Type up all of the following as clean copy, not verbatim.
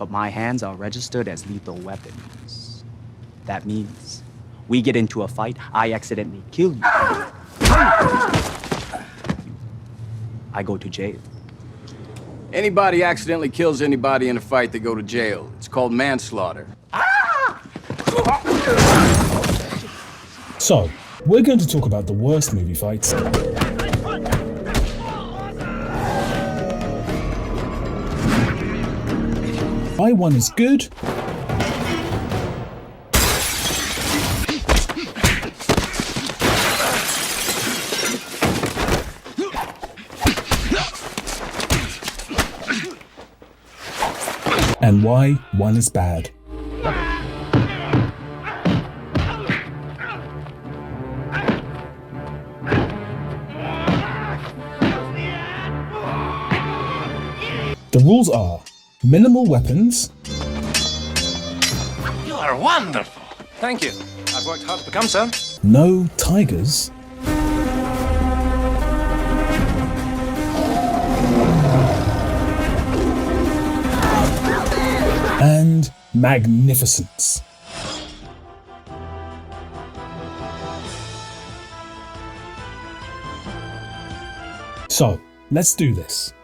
but my hands are registered as lethal weapons. That means we get into a fight, I accidentally kill you. I go to jail. Anybody accidentally kills anybody in a fight, they go to jail. It's called manslaughter. So, we're going to talk about the worst movie fights. Why one is good, and why one is bad. The rules are minimal weapons, You are wonderful. Thank you. I've worked hard to become so. no tigers, and magnificence. So, let's do this.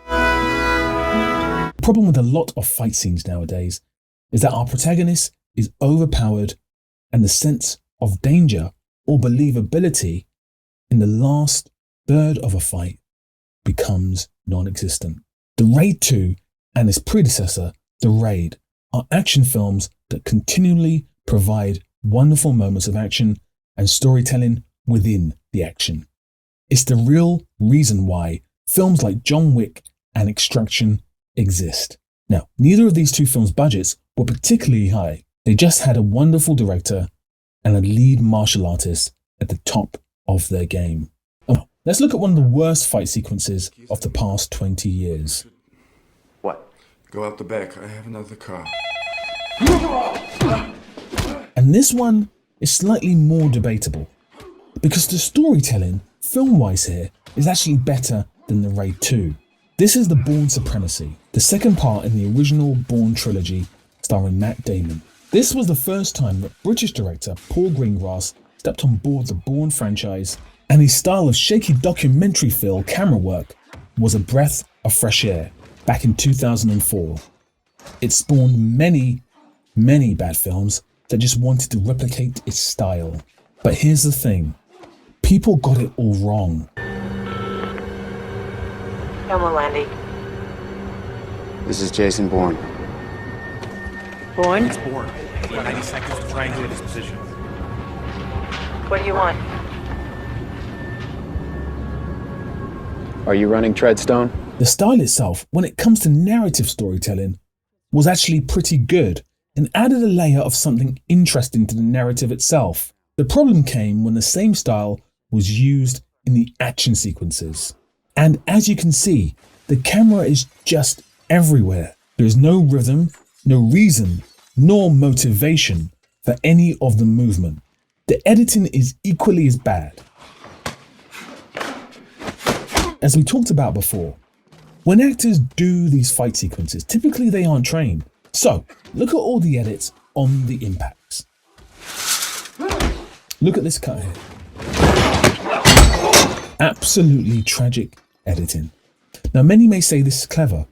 The problem with a lot of fight scenes nowadays is that our protagonist is overpowered and the sense of danger or believability in the last third of a fight becomes non-existent. The Raid 2 and its predecessor, The Raid, are action films that continually provide wonderful moments of action and storytelling within the action. It's the real reason why films like John Wick and Extraction exist. Now, neither of these two films' budgets were particularly high. They just had a wonderful director and a lead martial artist at the top of their game. Let's look at one of the worst fight sequences of the past 20 years. What? Go out the back. I have another car. And this one is slightly more debatable because the storytelling, film-wise here, is actually better than The Raid 2. This is the Bourne Supremacy, the second part in the original Bourne trilogy starring Matt Damon. This was the first time that British director Paul Greengrass stepped on board the Bourne franchise, and his style of shaky documentary feel camera work was a breath of fresh air back in 2004. It spawned many bad films that just wanted to replicate its style. But here's the thing, people got it all wrong. Come on, Landy. This is Jason Bourne. Bourne? It's Bourne. 90 seconds to triangulate his position. What do you want? Are you running Treadstone? The style itself, when it comes to narrative storytelling, was actually pretty good and added a layer of something interesting to the narrative itself. The problem came when the same style was used in the action sequences. And as you can see, the camera is just everywhere. There is no rhythm, no reason, nor motivation for any of the movement. The editing is equally as bad. As we talked about before, when actors do these fight sequences, typically they aren't trained. So, look at all the edits on the impacts. Look at this cut here. Absolutely tragic editing. Now, many may say this is clever.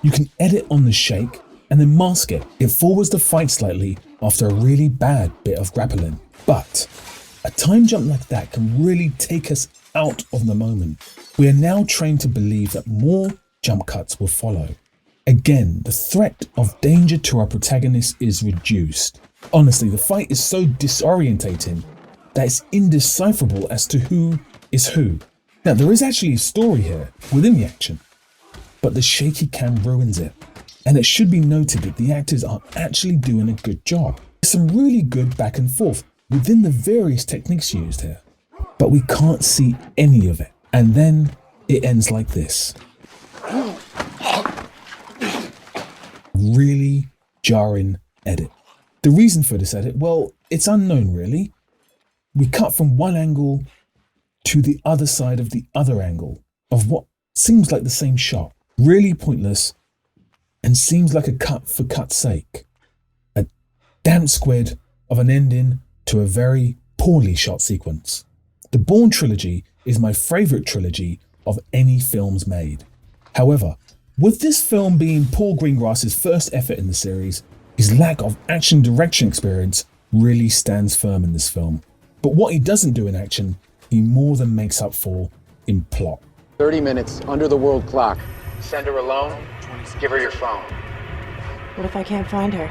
You can edit on the shake and then mask it. It forwards the fight slightly after a really bad bit of grappling. But a time jump like that can really take us out of the moment. We are now trained to believe that more jump cuts will follow. Again, the threat of danger to our protagonist is reduced. Honestly, the fight is so disorientating that it's indecipherable as to who is who. Now, there is actually a story here within the action, but the shaky cam ruins it. And it should be noted that the actors are actually doing a good job. There's some really good back and forth within the various techniques used here, but we can't see any of it. And then it ends like this. Really jarring edit. The reason for this edit, well, it's unknown really. We cut from one angle to the other side of the other angle of what seems like the same shot. Really pointless and seems like a cut for cut's sake. A damp squid of an ending to a very poorly shot sequence. The Bourne trilogy is my favourite trilogy of any films made. However, with this film being Paul Greengrass's first effort in the series, his lack of action direction experience really stands firm in this film. But what he doesn't do in action, he more than makes up for in plot. 30 minutes under the world clock. Send her alone, give her your phone. What if I can't find her?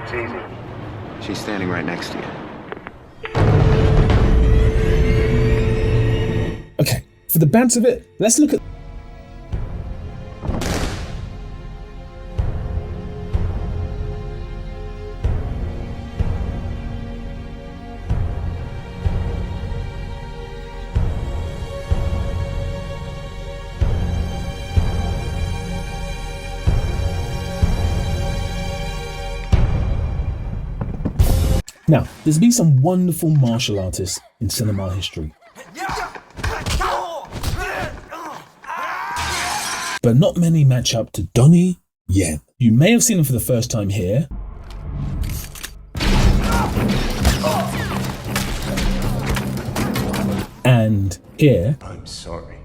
It's easy. She's standing right next to you. Okay, for the bounce of it, let's look at... Now, there's been some wonderful martial artists in cinema history. But not many match up to Donnie Yen. You may have seen him for the first time here. And here. I'm sorry.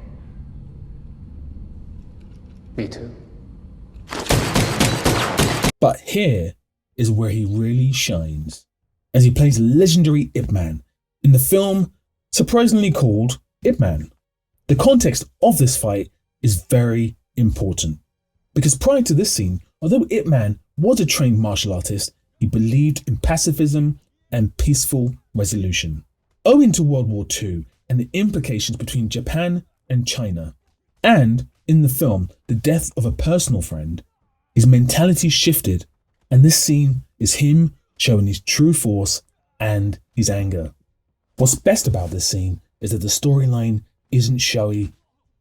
Me too. But here is where he really shines, as he plays legendary Ip Man in the film surprisingly called Ip Man. The context of this fight is very important, because prior to this scene, although Ip Man was a trained martial artist, he believed in pacifism and peaceful resolution. Owing to World War II and the implications between Japan and China, and in the film, the death of a personal friend, his mentality shifted, and this scene is him showing his true force and his anger. What's best about this scene is that the storyline isn't showy,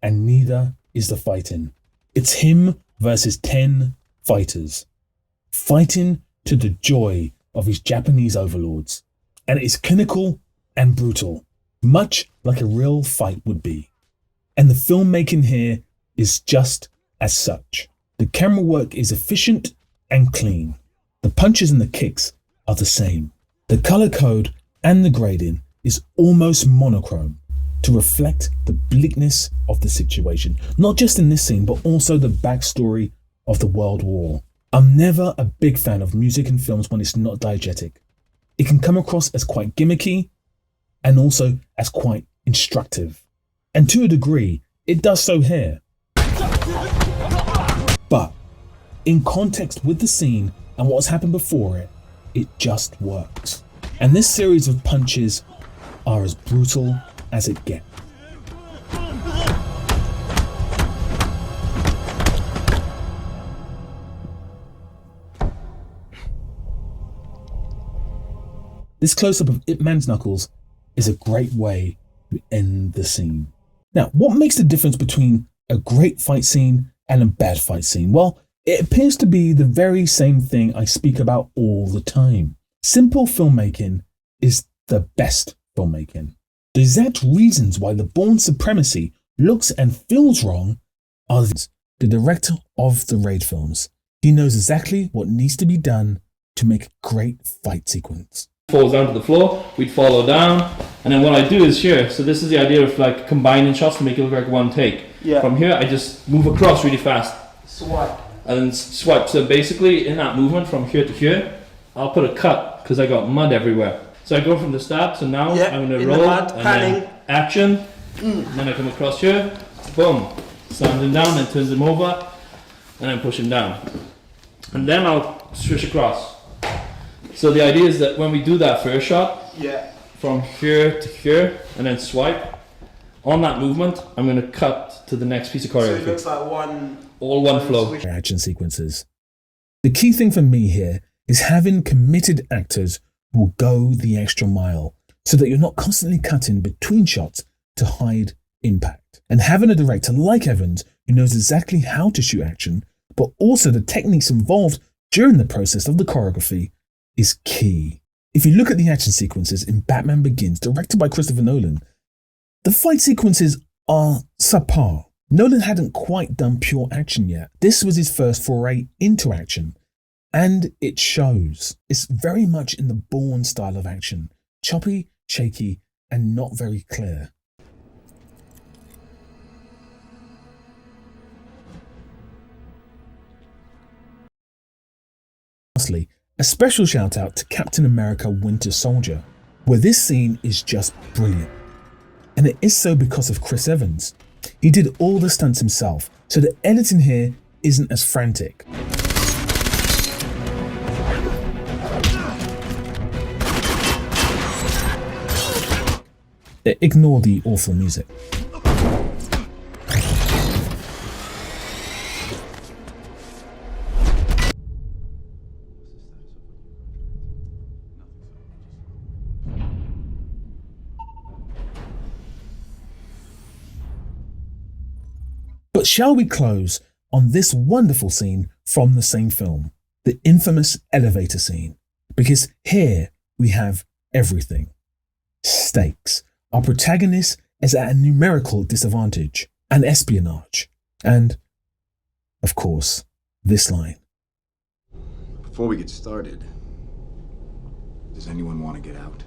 and neither is the fighting. It's him versus 10 fighters, fighting to the joy of his Japanese overlords. And it is clinical and brutal, much like a real fight would be. And the filmmaking here is just as such. The camera work is efficient and clean. The punches and the kicks are the same. The color code and the grading is almost monochrome to reflect the bleakness of the situation, not just in this scene, but also the backstory of the World War. I'm never a big fan of music in films when it's not diegetic. It can come across as quite gimmicky and also as quite instructive. And to a degree, it does so here. But in context with the scene and what's happened before it, it just works. And this series of punches are as brutal as it gets. This close-up of Ip Man's knuckles is a great way to end the scene. Now, what makes the difference between a great fight scene and a bad fight scene? Well, it appears to be the very same thing I speak about all the time. Simple filmmaking is the best filmmaking. The exact reasons why the Bourne Supremacy looks and feels wrong are the director of the Raid films. He knows exactly what needs to be done to make a great fight sequence. Falls down to the floor, we'd follow down, and then what I do is here, so this is the idea of like combining shots to make it look like one take. Yeah. From here, I just move across really fast. Swipe. And then swipe. So basically, in that movement from here to here, I'll put a cut because I got mud everywhere. So I go from the start, so now I'm going to roll, and then action, and then I come across here, boom, slams him down, then turns him over, and then push him down. And then I'll swish across. So the idea is that when we do that first shot, from here to here, and then swipe, on that movement, I'm going to cut to the next piece of choreography. So it looks like one flow. Action sequences. The key thing for me here is having committed actors who will go the extra mile, so that you're not constantly cutting between shots to hide impact. And having a director like Evans who knows exactly how to shoot action, but also the techniques involved during the process of the choreography is key. If you look at the action sequences in Batman Begins, directed by Christopher Nolan, the fight sequences are subpar. Nolan hadn't quite done pure action yet. This was his first foray into action, and it shows. It's very much in the Bourne style of action, choppy, shaky, and not very clear. Lastly, a special shout out to Captain America Winter Soldier, where this scene is just brilliant. And it is so because of Chris Evans. He did all the stunts himself, so the editing here isn't as frantic. Ignore the awful music. But shall we close on this wonderful scene from the same film, the infamous elevator scene? Because here we have everything. Stakes. Our protagonist is at a numerical disadvantage, and espionage. And, of course, this line. Before we get started, does anyone want to get out?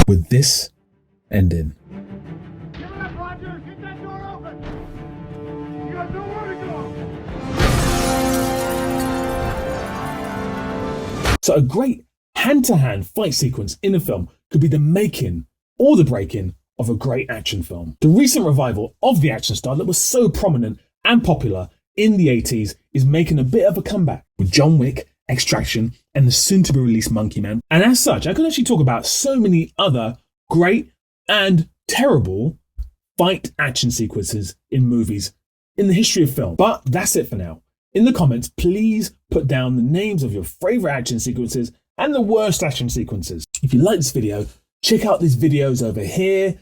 With this ending. Give it up, Roger! Get that door open! You got nowhere to go! So a great hand-to-hand fight sequence in a film could be the making or the breaking of a great action film. The recent revival of the action style that was so prominent and popular in the 80s is making a bit of a comeback with John Wick, Extraction, and the soon-to-be-released Monkey Man. And as such, I could actually talk about so many other great and terrible fight action sequences in movies in the history of film. But that's it for now. In the comments, please put down the names of your favourite action sequences and the worst action sequences. If you like this video, check out these videos over here.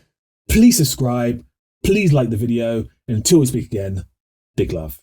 Please subscribe, please like the video, and until we speak again, big love.